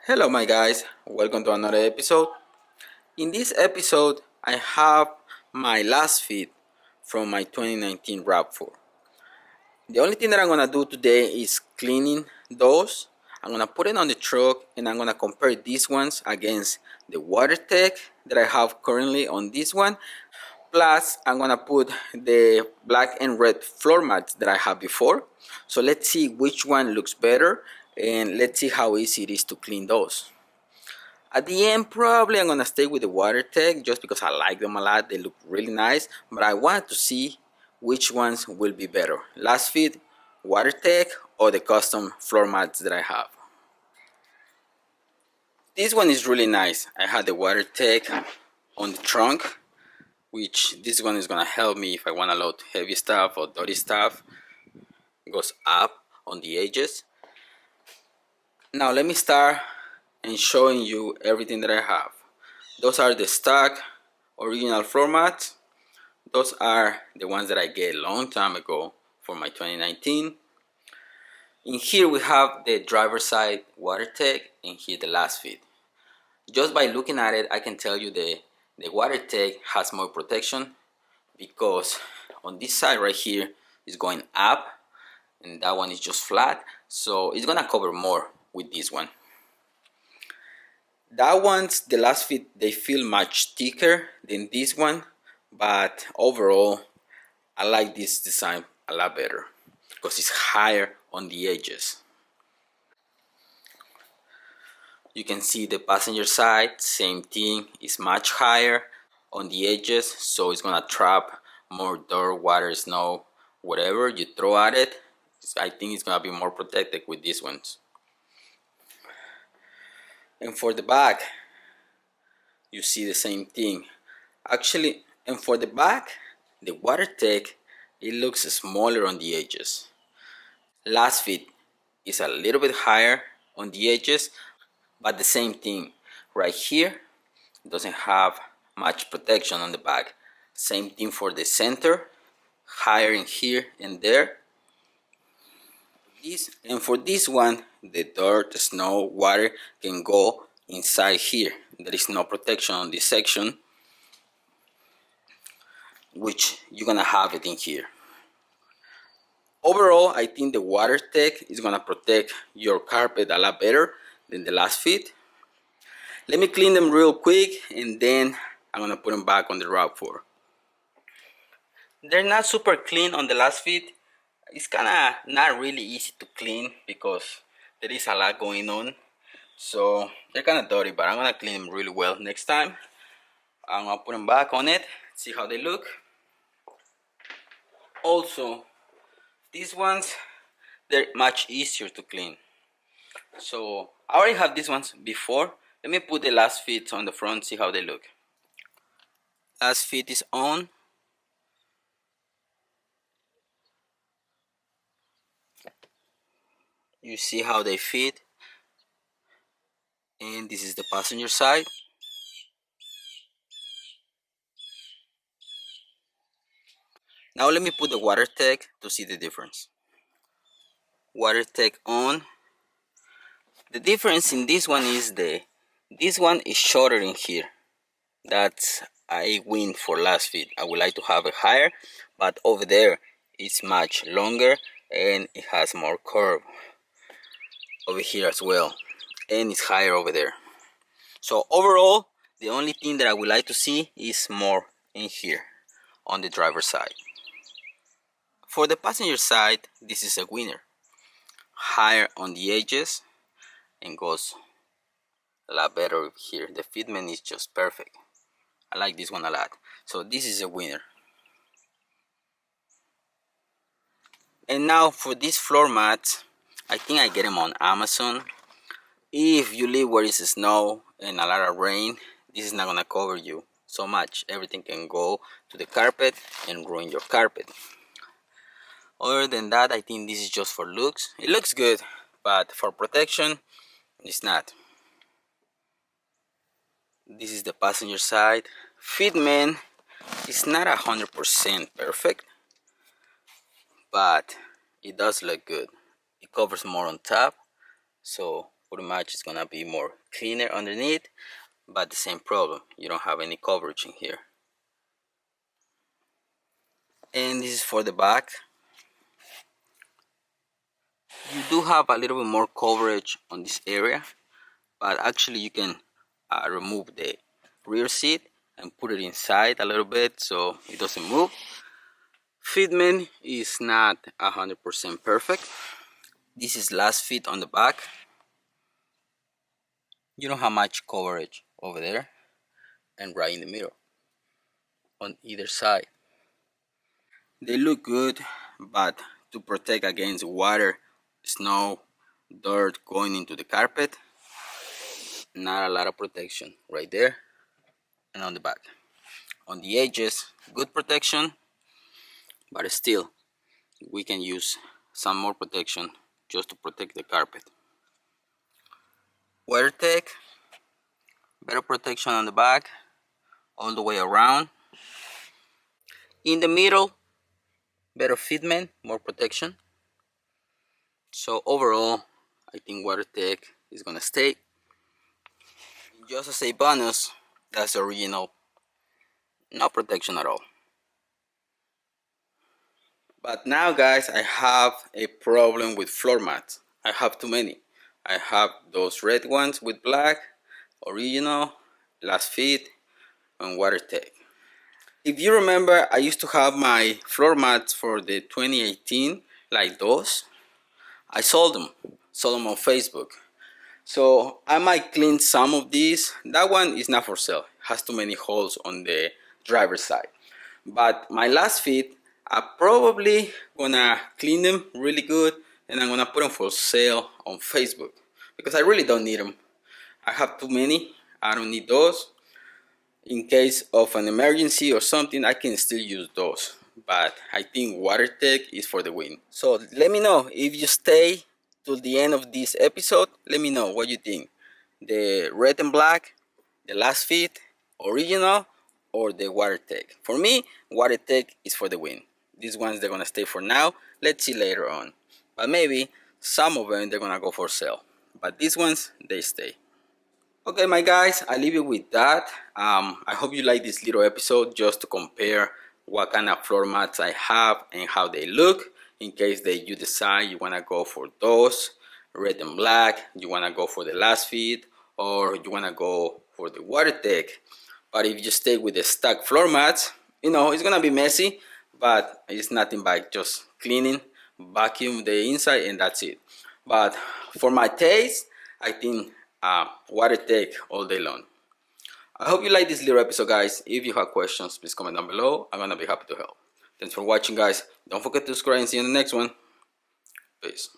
Hello my guys, welcome to another episode. In this episode, I have my last fit from my 2019 RAV4. The only thing that I'm gonna do today is cleaning those. I'm gonna put it on the truck and I'm gonna compare these ones against the WaterTech that I have currently on this one. Plus, I'm gonna put the black and red floor mats that I have before. So let's see which one looks better and let's see how easy it is to clean those. At the end, probably I'm gonna stay with the WaterTech just because I like them a lot. They look really nice, but I want to see which ones will be better. Last fit, WaterTech, or the custom floor mats that I have. This one is really nice. I had the WaterTech on the trunk, which this one is gonna help me if I wanna load heavy stuff or dirty stuff. It goes up on the edges. Now let me start and showing you everything that I have. Those are the stock original floor mats. Those are the ones that I get a long time ago for my 2019. In here we have the driver's side WaterTech and here the last fit. Just by looking at it, I can tell you the WaterTech has more protection because on this side right here is going up and that one is just flat, so it's gonna cover more with this one. That one's the last fit, they feel much thicker than this one, but overall I like this design a lot better because it's higher on the edges. You can see the passenger side, same thing, is much higher on the edges, so it's gonna trap more dirt, water, snow, whatever you throw at it. I think it's gonna be more protected with these ones. And for the back, you see the same thing. Actually, and for the back, the WaterTech, it looks smaller on the edges. Last fit is a little bit higher on the edges, but the same thing. Right here, doesn't have much protection on the back. Same thing for the center, higher in here and there. And for this one, the dirt, snow, water can go inside here. There is no protection on this section, which you're gonna have it in here. Overall, I think the WaterTech is gonna protect your carpet a lot better than the last fit. Let me clean them real quick and then I'm gonna put them back on the RAV4. They're not super clean on the last fit. It's kinda not really easy to clean because there is a lot going on. So they're kinda dirty, but I'm gonna clean them really well next time. I'm gonna put them back on it, see how they look. Also, these ones, they're much easier to clean. So I already have these ones before. Let me put the last fit on the front, see how they look. Last fit is on. You see how they fit. And this is the passenger side. Now let me put the WaterTech to see the difference. WaterTech on. The difference in this one is this one is shorter in here. That's I win for last fit. I would like to have it higher, but over there it's much longer and it has more curve over here as well, and it's higher over there. So overall, the only thing that I would like to see is more in here on the driver's side. For the passenger side, this is a winner. Higher on the edges and goes a lot better over here. The fitment is just perfect. I like this one a lot. So this is a winner. And now for these floor mats, I think I get them on Amazon. If you live where it's snow and a lot of rain, this is not gonna cover you so much. Everything can go to the carpet and ruin your carpet. Other than that, I think this is just for looks. It looks good, but for protection, it's not. This is the passenger side. Fitment is not 100% perfect, but it does look good. It covers more on top, so pretty much it's gonna be more cleaner underneath, but the same problem, you don't have any coverage in here. And this is for the back. You do have a little bit more coverage on this area, but actually you can remove the rear seat and put it inside a little bit so it doesn't move. Fitment is not 100% perfect. This is last fit on the back. You don't have much coverage over there and right in the middle on either side. They look good, but to protect against water, snow, dirt going into the carpet, not a lot of protection right there and on the back. On the edges, good protection, but still we can use some more protection just to protect the carpet. WeatherTech, better protection on the back all the way around. In the middle, better fitment, more protection. So overall, I think WeatherTech is gonna stay. Just as a bonus, that's the original, no protection at all. But now guys, I have a problem with floor mats. I have too many. I have those red ones with black, original, last fit, and WeatherTech. If you remember, I used to have my floor mats for the 2018, like those. I sold them on Facebook. So I might clean some of these. That one is not for sale. It has too many holes on the driver's side. But my last fit, I'm probably gonna clean them really good and I'm gonna put them for sale on Facebook because I really don't need them. I have too many. I don't need those. In case of an emergency or something, I can still use those. But I think WeatherTech is for the win. So let me know if you stay till the end of this episode. Let me know what you think. The red and black, the last fit, original, or the WeatherTech. For me, WeatherTech is for the win. These ones they're gonna stay for now. Let's see later on. But maybe some of them they're gonna go for sale. But these ones they stay. Okay, my guys, I leave you with that. I hope you like this little episode just to compare what kind of floor mats I have and how they look in case that you decide you want to go for those red and black, you want to go for the last fit, or you want to go for the WeatherTech. But if you stay with the stock floor mats, you know, it's going to be messy, but it's nothing but just cleaning, vacuum the inside, and that's it. But for my taste, I think WeatherTech all day long. I hope you like this little episode, guys. If you have questions, please comment down below. I'm gonna be happy to help. Thanks for watching, guys. Don't forget to subscribe and see you in the next one. Peace.